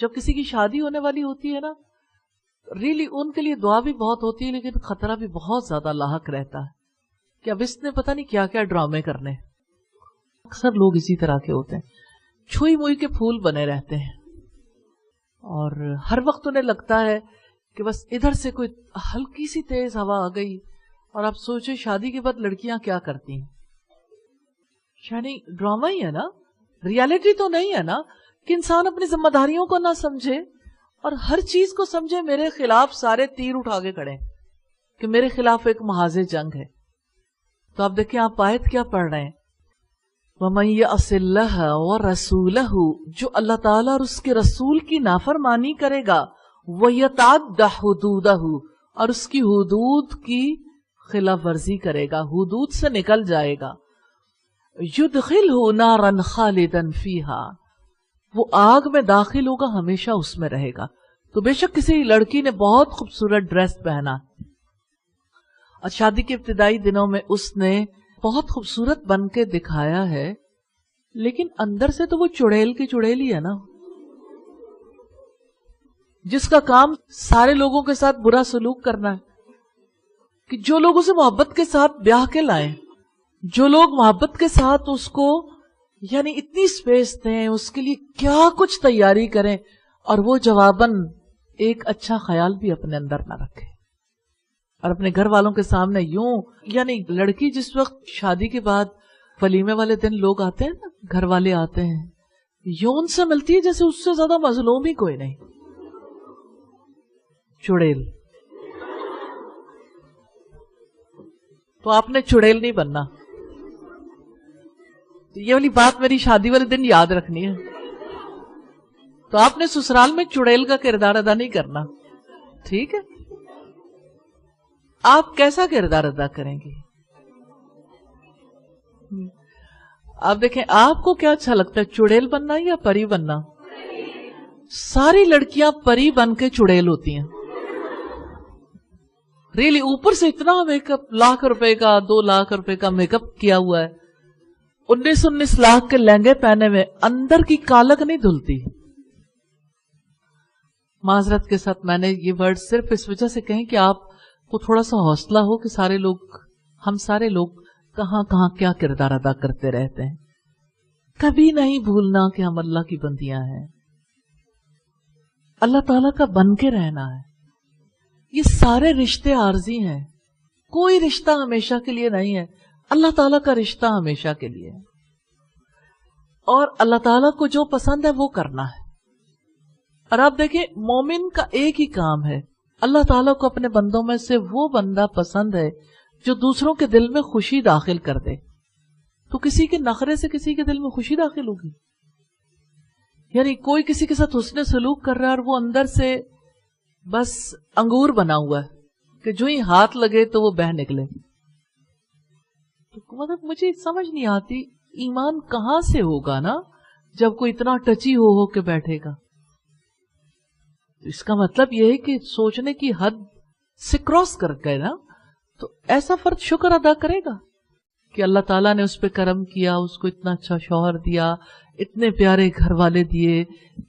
جب کسی کی شادی ہونے والی ہوتی ہے نا، ریلی ان کے لیے دعا بھی بہت ہوتی ہے، لیکن خطرہ بھی بہت زیادہ لاحق رہتا ہے کہ اب اس نے پتہ نہیں کیا کیا ڈرامے کرنے. اکثر لوگ اسی طرح کے ہوتے ہیں، چھوئی موئی کے پھول بنے رہتے ہیں، اور ہر وقت انہیں لگتا ہے کہ بس ادھر سے کوئی ہلکی سی تیز ہوا آ گئی. اور آپ سوچیں شادی کے بعد لڑکیاں کیا کرتی ہیں. یعنی ڈرامہ ہی ہے نا، ریالٹی تو نہیں ہے نا کہ انسان اپنی ذمہ داریوں کو نہ سمجھے اور ہر چیز کو سمجھے میرے خلاف سارے تیر اٹھا کے کھڑے کہ میرے خلاف ایک محاذ جنگ ہے. تو آپ دیکھیں آپ آیت کیا پڑھ رہے ہیں، وَمَن يَعْصِ اللَّهَ وَرَسُولَهُ، جو اللہ تعالیٰ اور اس کے رسول کی نافرمانی کرے گا، وَيَتَعَدَّ حُدُودَهُ، اور اس کی حدود کی خلاف ورزی کرے گا، حدود سے نکل جائے گا، يُدْخِلْهُ نَارًا خَالِدًا فِيهَا، وہ آگ میں داخل ہوگا، ہمیشہ اس میں رہے گا. تو بے شک کسی لڑکی نے بہت خوبصورت ڈریس پہنا اور شادی کے ابتدائی دنوں میں اس نے بہت خوبصورت بن کے دکھایا ہے، لیکن اندر سے تو وہ چڑیل کی چڑیل ہی ہے نا، جس کا کام سارے لوگوں کے ساتھ برا سلوک کرنا ہے. کہ جو لوگ اسے محبت کے ساتھ بیاہ کے لائیں، جو لوگ محبت کے ساتھ اس کو یعنی اتنی سپیس دیں، اس کے لیے کیا کچھ تیاری کریں، اور وہ جواباً ایک اچھا خیال بھی اپنے اندر نہ رکھے اور اپنے گھر والوں کے سامنے یوں، یعنی لڑکی جس وقت شادی کے بعد ولیمے والے دن لوگ آتے ہیں نا، گھر والے آتے ہیں، یوں ان سے ملتی ہے جیسے اس سے زیادہ مظلوم ہی کوئی نہیں. چڑیل. تو آپ نے چڑیل نہیں بننا. یہ والی بات میری شادی والے دن یاد رکھنی ہے. تو آپ نے سسرال میں چڑیل کا کردار ادا نہیں کرنا، ٹھیک ہے؟ آپ کیسا کردار ادا کریں گے؟ آپ دیکھیں آپ کو کیا اچھا لگتا ہے، چڑیل بننا یا پری بننا؟ ساری لڑکیاں پری بن کے چڑیل ہوتی ہیں. ریلی اوپر سے اتنا میک اپ، لاکھ روپے کا 2 لاکھ روپے کا میک اپ کیا ہوا ہے، 19 لاکھ کے لہنگے پہنے میں، اندر کی کالک نہیں دھلتی. معذرت کے ساتھ میں نے یہ ورڈ صرف اس وجہ سے کہیں کہ آپ کو تھوڑا سا حوصلہ ہو کہ ہم سارے لوگ کہاں کہاں کیا کردار ادا کرتے رہتے ہیں. کبھی نہیں بھولنا کہ ہم اللہ کی بندیاں ہیں، اللہ تعالیٰ کا بن کے رہنا ہے. یہ سارے رشتے عارضی ہیں، کوئی رشتہ ہمیشہ کے لیے نہیں ہے. اللہ تعالیٰ کا رشتہ ہمیشہ کے لیے ہے، اور اللہ تعالیٰ کو جو پسند ہے وہ کرنا ہے. اور آپ دیکھیں مومن کا ایک ہی کام ہے، اللہ تعالیٰ کو اپنے بندوں میں سے وہ بندہ پسند ہے جو دوسروں کے دل میں خوشی داخل کر دے. تو کسی کے نخرے سے کسی کے دل میں خوشی داخل ہوگی؟ یعنی کوئی کسی کے ساتھ حسن سلوک کر رہا ہے اور وہ اندر سے بس انگور بنا ہوا ہے کہ جو ہی ہاتھ لگے تو وہ بہہ نکلے. تو مطلب مجھے سمجھ نہیں آتی ایمان کہاں سے ہوگا نا جب کوئی اتنا ٹچی ہو کے بیٹھے گا. اس کا مطلب یہ ہے کہ سوچنے کی حد سے کراس کر گئے نا. تو ایسا فرد شکر ادا کرے گا کہ اللہ تعالیٰ نے اس پہ کرم کیا، اس کو اتنا اچھا شوہر دیا، اتنے پیارے گھر والے دیے،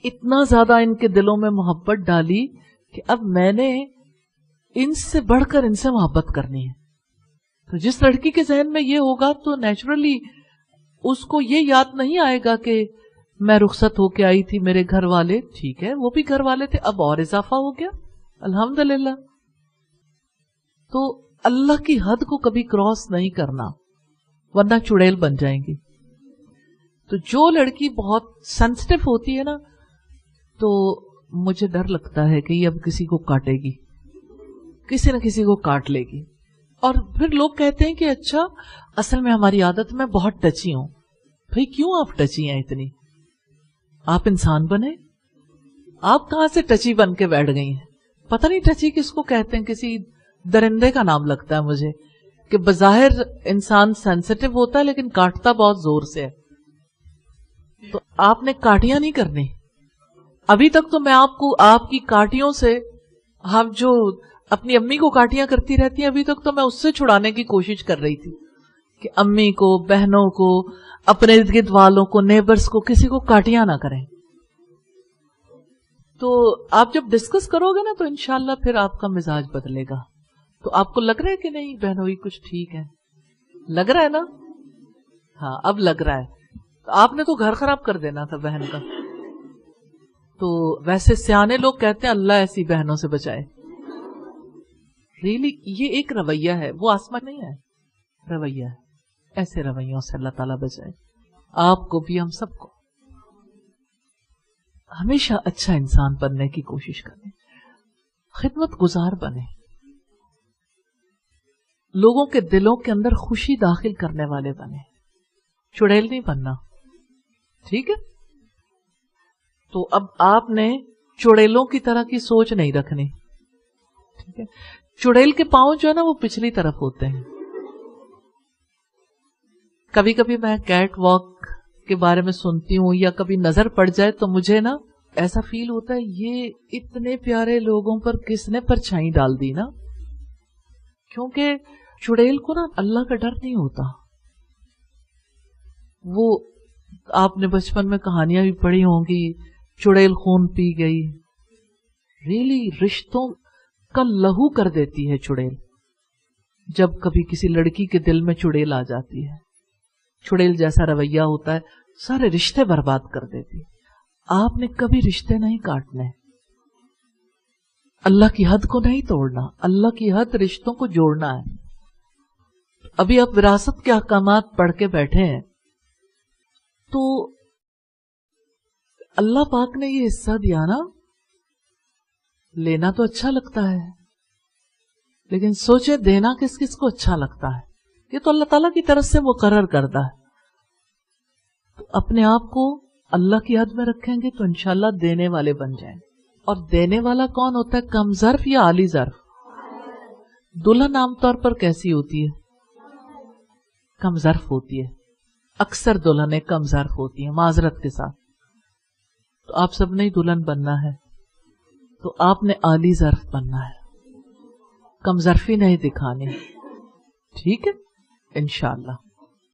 اتنا زیادہ ان کے دلوں میں محبت ڈالی کہ اب میں نے ان سے بڑھ کر ان سے محبت کرنی ہے. تو جس لڑکی کے ذہن میں یہ ہوگا تو نیچرلی اس کو یہ یاد نہیں آئے گا کہ میں رخصت ہو کے آئی تھی، میرے گھر والے ٹھیک ہے وہ بھی گھر والے تھے، اب اور اضافہ ہو گیا الحمدللہ. تو اللہ کی حد کو کبھی کراس نہیں کرنا ورنہ چڑیل بن جائیں گی. تو جو لڑکی بہت سینسٹیو ہوتی ہے نا، تو مجھے ڈر لگتا ہے کہ یہ اب کسی کو کاٹے گی، کسی نہ کسی کو کاٹ لے گی. اور پھر لوگ کہتے ہیں کہ اچھا اصل میں ہماری عادت میں بہت ٹچی ہوں. بھئی کیوں آپ ٹچی ہیں اتنی؟ آپ انسان بنے، آپ کہاں سے ٹچی بن کے بیٹھ گئی ہیں؟ پتہ نہیں ٹچی کس کو کہتے ہیں، کسی درندے کا نام لگتا ہے مجھے کہ بظاہر انسان سینسٹیو ہوتا ہے لیکن کاٹتا بہت زور سے ہے. تو آپ نے کاٹیاں نہیں کرنی. ابھی تک تو میں آپ کو آپ کی کاٹیوں سے، آپ جو اپنی امی کو کاٹیاں کرتی رہتی ہیں، ابھی تک تو میں اس سے چھڑانے کی کوشش کر رہی تھی کہ امی کو، بہنوں کو، اپنے ارد گرد والوں کو، نیبرز کو، کسی کو کاٹیاں نہ کریں. تو آپ جب ڈسکس کرو گے نا تو انشاءاللہ پھر آپ کا مزاج بدلے گا. تو آپ کو لگ رہا ہے کہ نہیں بہنوئی کچھ ٹھیک ہے؟ لگ رہا ہے نا؟ ہاں اب لگ رہا ہے. تو آپ نے تو گھر خراب کر دینا تھا بہن کا. تو ویسے سیانے لوگ کہتے ہیں اللہ ایسی بہنوں سے بچائے. ریلی یہ ایک رویہ ہے، وہ آسمان نہیں ہے، رویہ ہے. ایسے رویوں سے اللہ تعالیٰ بچائے آپ کو بھی، ہم سب کو. ہمیشہ اچھا انسان بننے کی کوشش کریں، خدمت گزار بنے، لوگوں کے دلوں کے اندر خوشی داخل کرنے والے بنے، چڑیل نہیں بننا. ٹھیک ہے؟ تو اب آپ نے چڑیلوں کی طرح کی سوچ نہیں رکھنی. ٹھیک ہے؟ چڑیل کے پاؤں جو ہے نا وہ پچھلی طرف ہوتے ہیں. کبھی کبھی میں کیٹ واک کے بارے میں سنتی ہوں یا کبھی نظر پڑ جائے تو مجھے نا ایسا فیل ہوتا ہے یہ اتنے پیارے لوگوں پر کس نے پرچھائی ڈال دی نا. کیونکہ چڑیل کو نا اللہ کا ڈر نہیں ہوتا. وہ آپ نے بچپن میں کہانیاں بھی پڑھی ہوں گی، چڑیل خون پی گئی. ریلی رشتوں کا لہو کر دیتی ہے چڑیل. جب کبھی کسی لڑکی کے دل میں چڑیل آ جاتی ہے، چڑیل جیسا رویہ ہوتا ہے، سارے رشتے برباد کر دیتی. آپ نے کبھی رشتے نہیں کاٹنے، اللہ کی حد کو نہیں توڑنا. اللہ کی حد رشتوں کو جوڑنا ہے. ابھی آپ وراثت کے احکامات پڑھ کے بیٹھے ہیں تو اللہ پاک نے یہ حصہ دیا نا، لینا تو اچھا لگتا ہے لیکن سوچے دینا کس کس کو اچھا لگتا ہے. یہ تو اللہ تعالیٰ کی طرف سے مقرر کردہ ہے. تو اپنے آپ کو اللہ کی حد میں رکھیں گے تو انشاءاللہ دینے والے بن جائیں. اور دینے والا کون ہوتا ہے؟ کم ظرف یا عالی ظرف؟ دلہن عام طور پر کیسی ہوتی ہے؟ کم ظرف ہوتی ہے. اکثر دلہنیں کم ظرف ہوتی ہیں، معذرت کے ساتھ. تو آپ سب نے دلہن بننا ہے تو آپ نے عالی ظرف بننا ہے، کم ظرفی نہیں دکھانی. ٹھیک ہے؟ انشاءاللہ.